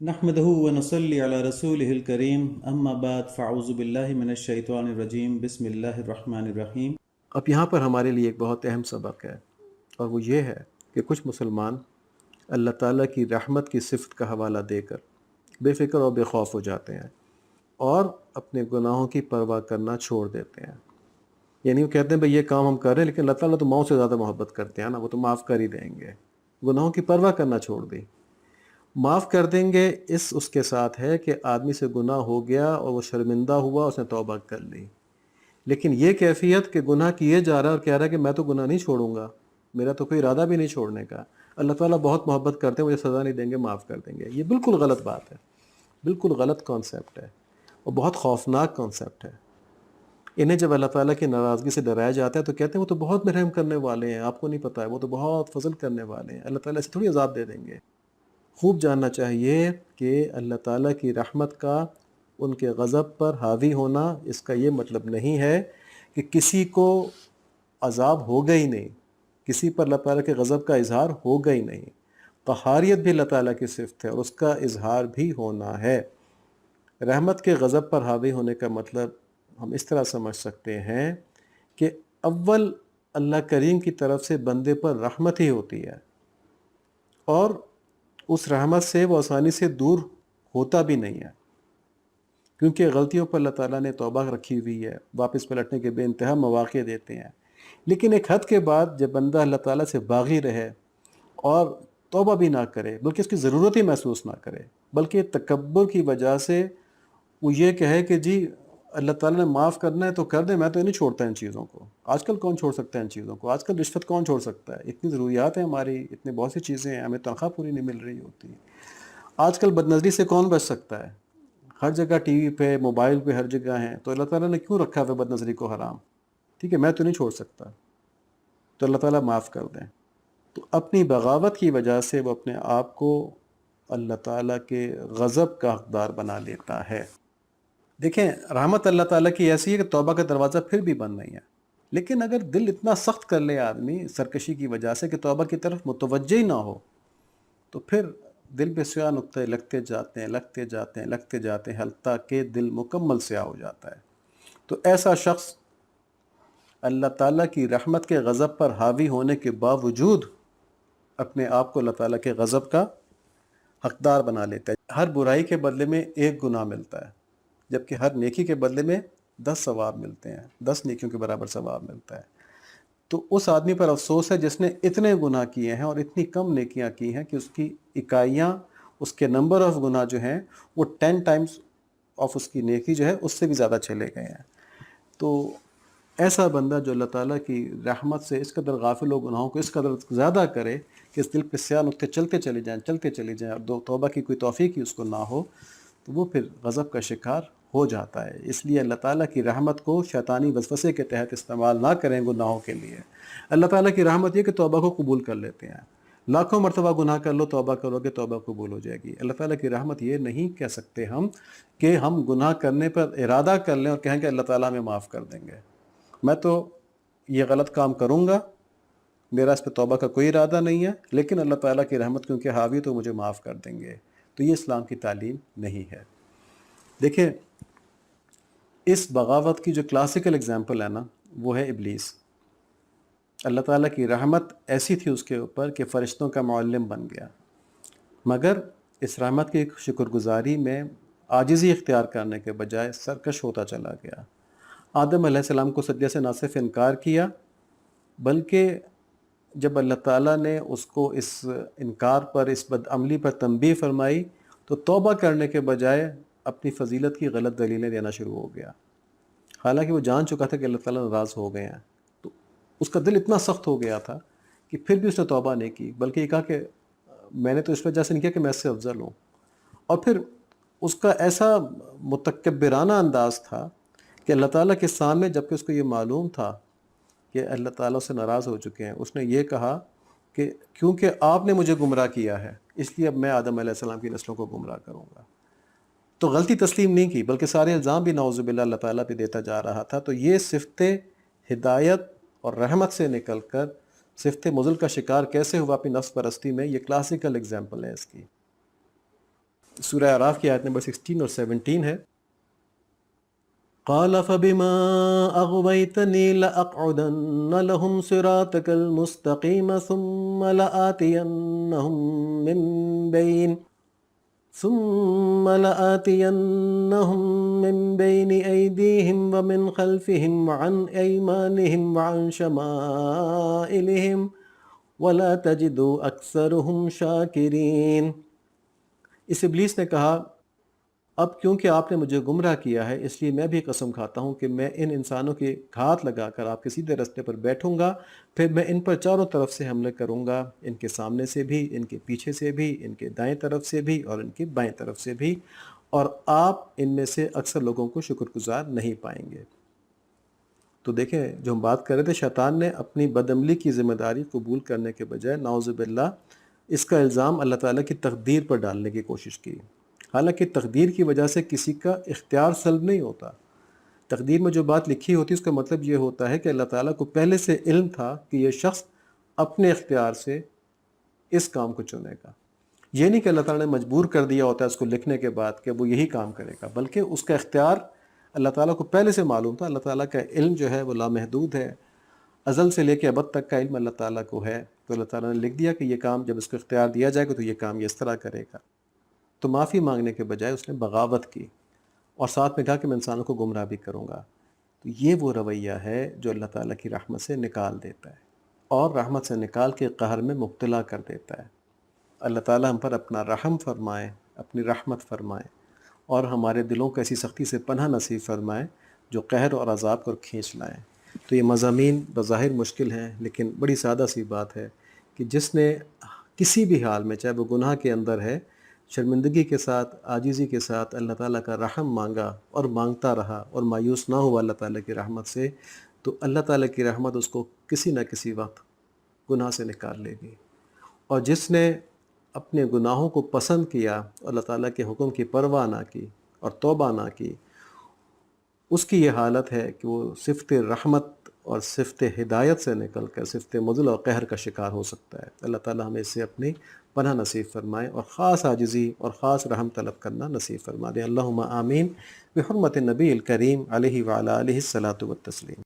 نحمده ونصلي على رسوله الكريم اما بعد فاعوذ بالله من الشیطان الرجیم بسم اللہ الرحمن الرحیم۔ اب یہاں پر ہمارے لیے ایک بہت اہم سبق ہے، اور وہ یہ ہے کہ کچھ مسلمان اللہ تعالیٰ کی رحمت کی صفت کا حوالہ دے کر بے فکر اور بے خوف ہو جاتے ہیں اور اپنے گناہوں کی پرواہ کرنا چھوڑ دیتے ہیں۔ یعنی وہ کہتے ہیں بھئی یہ کام ہم کر رہے ہیں، لیکن اللہ تعالیٰ تو ماؤں سے زیادہ محبت کرتے ہیں نا، وہ تو معاف کر ہی دیں گے۔ گناہوں کی پرواہ کرنا چھوڑ دی، معاف کر دیں گے اس کے ساتھ ہے کہ آدمی سے گناہ ہو گیا اور وہ شرمندہ ہوا، اس نے توبہ کر لی، لیکن یہ کیفیت کہ گناہ کیے جا رہا ہے اور کہہ رہا ہے کہ میں تو گناہ نہیں چھوڑوں گا، میرا تو کوئی ارادہ بھی نہیں چھوڑنے کا، اللہ تعالیٰ بہت محبت کرتے ہیں، مجھے سزا نہیں دیں گے، معاف کر دیں گے، یہ بالکل غلط بات ہے، بالکل غلط کانسیپٹ ہے اور بہت خوفناک کانسیپٹ ہے۔ انہیں جب اللہ تعالیٰ کی ناراضگی سے ڈرایا جاتا ہے تو کہتے ہیں وہ تو بہت رحم کرنے والے ہیں، آپ کو نہیں پتہ ہے، وہ تو بہت فضل کرنے والے ہیں، اللہ تعالیٰ اسے تھوڑی عذاب دے دیں گے۔ خوب جاننا چاہیے کہ اللہ تعالیٰ کی رحمت کا ان کے غضب پر حاوی ہونا اس کا یہ مطلب نہیں ہے کہ کسی کو عذاب ہوگا ہی نہیں، کسی پر اللہ تعالیٰ کے غضب کا اظہار ہوگا ہی نہیں۔ قہاریت بھی اللہ تعالیٰ کی صفت ہے اور اس کا اظہار بھی ہونا ہے۔ رحمت کے غضب پر حاوی ہونے کا مطلب ہم اس طرح سمجھ سکتے ہیں کہ اول اللہ کریم کی طرف سے بندے پر رحمت ہی ہوتی ہے، اور اس رحمت سے وہ آسانی سے دور ہوتا بھی نہیں ہے، کیونکہ غلطیوں پر اللہ تعالیٰ نے توبہ رکھی ہوئی ہے، واپس پلٹنے کے بے انتہا مواقع دیتے ہیں۔ لیکن ایک حد کے بعد جب بندہ اللہ تعالیٰ سے باغی رہے اور توبہ بھی نہ کرے، بلکہ اس کی ضرورت ہی محسوس نہ کرے، بلکہ تکبر کی وجہ سے وہ یہ کہے کہ جی اللہ تعالیٰ نے معاف کرنا ہے تو کر دیں، میں تو نہیں چھوڑتا ان چیزوں کو۔ آج کل کون چھوڑ سکتا ہے ان چیزوں کو؟ آج کل رشوت کون چھوڑ سکتا ہے؟ اتنی ضروریات ہیں ہماری، اتنی بہت سی چیزیں ہیں، ہمیں تنخواہ پوری نہیں مل رہی ہوتی۔ آج کل بد نظری سے کون بچ سکتا ہے؟ ہر جگہ ٹی وی پہ، موبائل پہ، ہر جگہ ہیں، تو اللہ تعالیٰ نے کیوں رکھا ہے بد نظری کو حرام؟ ٹھیک ہے، میں تو نہیں چھوڑ سکتا، تو اللہ تعالیٰ معاف کر دیں۔ تو اپنی بغاوت کی وجہ سے وہ اپنے آپ کو اللہ تعالیٰ کے غضب کا حقدار بنا لیتا ہے۔ دیکھیں، رحمت اللہ تعالیٰ کی ایسی ہے کہ توبہ کا دروازہ پھر بھی بند نہیں ہے، لیکن اگر دل اتنا سخت کر لے آدمی سرکشی کی وجہ سے کہ توبہ کی طرف متوجہ ہی نہ ہو، تو پھر دل پہ سیاہ نقطے لگتے جاتے ہیں، لگتے جاتے ہیں، لگتے جاتے ہیں، حتیٰ کہ دل مکمل سیاہ ہو جاتا ہے۔ تو ایسا شخص اللہ تعالیٰ کی رحمت کے غضب پر حاوی ہونے کے باوجود اپنے آپ کو اللہ تعالیٰ کے غضب کا حقدار بنا لیتا ہے۔ ہر برائی کے بدلے میں ایک گناہ ملتا ہے، جبکہ ہر نیکی کے بدلے میں 10 ثواب ملتے ہیں، 10 نیکیوں کے برابر ثواب ملتا ہے۔ تو اس آدمی پر افسوس ہے جس نے اتنے گناہ کیے ہیں اور اتنی کم نیکیاں کی ہیں کہ اس کی اکائیاں، اس کے نمبر آف گناہ جو ہیں وہ 10 ٹائمز آف اس کی نیکی جو ہے اس سے بھی زیادہ چلے گئے ہیں۔ تو ایسا بندہ جو اللہ تعالیٰ کی رحمت سے اس قدر غافل ہو، گناہوں کو اس قدر زیادہ کرے کہ اس دل پہ سیاہ نقطے چلتے چلے جائیں اور توبہ کی کوئی توفیق ہی اس کو نہ ہو، تو وہ پھر غضب کا شکار ہو جاتا ہے۔ اس لیے اللہ تعالیٰ کی رحمت کو شیطانی وسوسے کے تحت استعمال نہ کریں گناہوں کے لیے۔ اللہ تعالیٰ کی رحمت یہ کہ توبہ کو قبول کر لیتے ہیں، لاکھوں مرتبہ گناہ کر لو، توبہ کرو گے توبہ قبول ہو جائے گی۔ اللہ تعالیٰ کی رحمت یہ نہیں کہہ سکتے ہم کہ ہم گناہ کرنے پر ارادہ کر لیں اور کہیں کہ اللہ تعالیٰ ہمیں معاف کر دیں گے، میں تو یہ غلط کام کروں گا، میرا اس پہ توبہ کا کوئی ارادہ نہیں ہے، لیکن اللہ تعالیٰ کی رحمت کیونکہ حاوی تو مجھے معاف کر دیں گے۔ تو یہ اسلام کی تعلیم نہیں ہے۔ دیکھیں، اس بغاوت کی جو کلاسیکل اگزامپل ہے نا، وہ ہے ابلیس۔ اللہ تعالیٰ کی رحمت ایسی تھی اس کے اوپر کہ فرشتوں کا معلم بن گیا، مگر اس رحمت کی شکر گزاری میں عاجزی اختیار کرنے کے بجائے سرکش ہوتا چلا گیا۔ آدم علیہ السلام کو سجدے سے نہ صرف انکار کیا، بلکہ جب اللہ تعالیٰ نے اس کو اس انکار پر، اس بدعملی پر تنبیہ فرمائی، تو توبہ کرنے کے بجائے اپنی فضیلت کی غلط دلیلیں دینا شروع ہو گیا، حالانکہ وہ جان چکا تھا کہ اللہ تعالیٰ ناراض ہو گئے ہیں۔ تو اس کا دل اتنا سخت ہو گیا تھا کہ پھر بھی اس نے توبہ نہیں کی، بلکہ یہ کہا کہ میں نے تو اس وجہ سے نہیں کیا کہ میں اس سے افضل ہوں۔ اور پھر اس کا ایسا متکبرانہ انداز تھا کہ اللہ تعالیٰ کے سامنے، جبکہ اس کو یہ معلوم تھا کہ اللہ تعالیٰ سے ناراض ہو چکے ہیں، اس نے یہ کہا کہ کیونکہ آپ نے مجھے گمراہ کیا ہے، اس لیے اب میں آدم علیہ السلام کی نسلوں کو گمراہ کروں گا۔ تو غلطی تسلیم نہیں کی، بلکہ سارے الزام بھی نعوذ باللہ اللہ تعالیٰ پہ دیتا جا رہا تھا۔ تو یہ صفت ہدایت اور رحمت سے نکل کر صفت مضل کا شکار کیسے ہوا اپنی نفس پرستی میں، یہ کلاسیکل اگزامپل ہے اس کی۔ سورہ اعراف کی آیت نمبر 16 اور 17 ہے، قال فبما اغويتني لاقعدن لهم صراطك المستقيم ثم لآتينهم من بين أيديهم ومن خلفهم وعن أيمانهم وعن شمائلهم ولا تجد أكثرهم شاكرين۔ اس ابلیس نے کہا اب کیونکہ آپ نے مجھے گمراہ کیا ہے اس لیے میں بھی قسم کھاتا ہوں کہ میں ان انسانوں کے گھات لگا کر آپ کے سیدھے راستے پر بیٹھوں گا، پھر میں ان پر چاروں طرف سے حملے کروں گا، ان کے سامنے سے بھی، ان کے پیچھے سے بھی، ان کے دائیں طرف سے بھی اور ان کے بائیں طرف سے بھی، اور آپ ان میں سے اکثر لوگوں کو شکر گزار نہیں پائیں گے۔ تو دیکھیں جو ہم بات کر رہے تھے، شیطان نے اپنی بدعملی کی ذمہ داری قبول کرنے کے بجائے نعوذ باللہ اس کا الزام اللہ تعالیٰ کی تقدیر پر ڈالنے کی کوشش کی، حالانکہ تقدیر کی وجہ سے کسی کا اختیار سلب نہیں ہوتا۔ تقدیر میں جو بات لکھی ہوتی ہے اس کا مطلب یہ ہوتا ہے کہ اللہ تعالیٰ کو پہلے سے علم تھا کہ یہ شخص اپنے اختیار سے اس کام کو چنے گا۔ یہ نہیں کہ اللہ تعالیٰ نے مجبور کر دیا ہوتا ہے اس کو لکھنے کے بعد کہ وہ یہی کام کرے گا، بلکہ اس کا اختیار اللہ تعالیٰ کو پہلے سے معلوم تھا۔ اللہ تعالیٰ کا علم جو ہے وہ لامحدود ہے، ازل سے لے کے ابد تک کا علم اللہ تعالیٰ کو ہے، تو اللہ تعالیٰ نے لکھ دیا کہ یہ کام جب اس کو اختیار دیا جائے گا تو یہ کام یہ اس طرح کرے گا۔ تو معافی مانگنے کے بجائے اس نے بغاوت کی اور ساتھ میں کہا کہ میں انسانوں کو گمراہ بھی کروں گا۔ تو یہ وہ رویہ ہے جو اللہ تعالیٰ کی رحمت سے نکال دیتا ہے، اور رحمت سے نکال کے قہر میں مبتلا کر دیتا ہے۔ اللہ تعالیٰ ہم پر اپنا رحم فرمائے، اپنی رحمت فرمائے، اور ہمارے دلوں کو ایسی سختی سے پناہ نصیب فرمائے جو قہر اور عذاب کو کھینچ لائیں۔ تو یہ مضامین بظاہر مشکل ہیں، لیکن بڑی سادہ سی بات ہے کہ جس نے کسی بھی حال میں، چاہے وہ گناہ کے اندر ہے، شرمندگی کے ساتھ، عاجزی کے ساتھ اللہ تعالیٰ کا رحم مانگا اور مانگتا رہا اور مایوس نہ ہوا اللہ تعالیٰ کی رحمت سے، تو اللہ تعالیٰ کی رحمت اس کو کسی نہ کسی وقت گناہ سے نکال لے گی۔ اور جس نے اپنے گناہوں کو پسند کیا، اللہ تعالیٰ کے حکم کی پرواہ نہ کی اور توبہ نہ کی، اس کی یہ حالت ہے کہ وہ صفت رحمت اور صفت ہدایت سے نکل کر صفت مذل اور قہر کا شکار ہو سکتا ہے۔ اللہ تعالیٰ ہمیں اس سے اپنی پناہ نصیب فرمائے اور خاص عاجزی اور خاص رحم طلب کرنا نصیب فرما دے۔ اللہم آمین بحرمت النبی الکریم علیہ وعلی آلہ الصلاۃ والتسلیم۔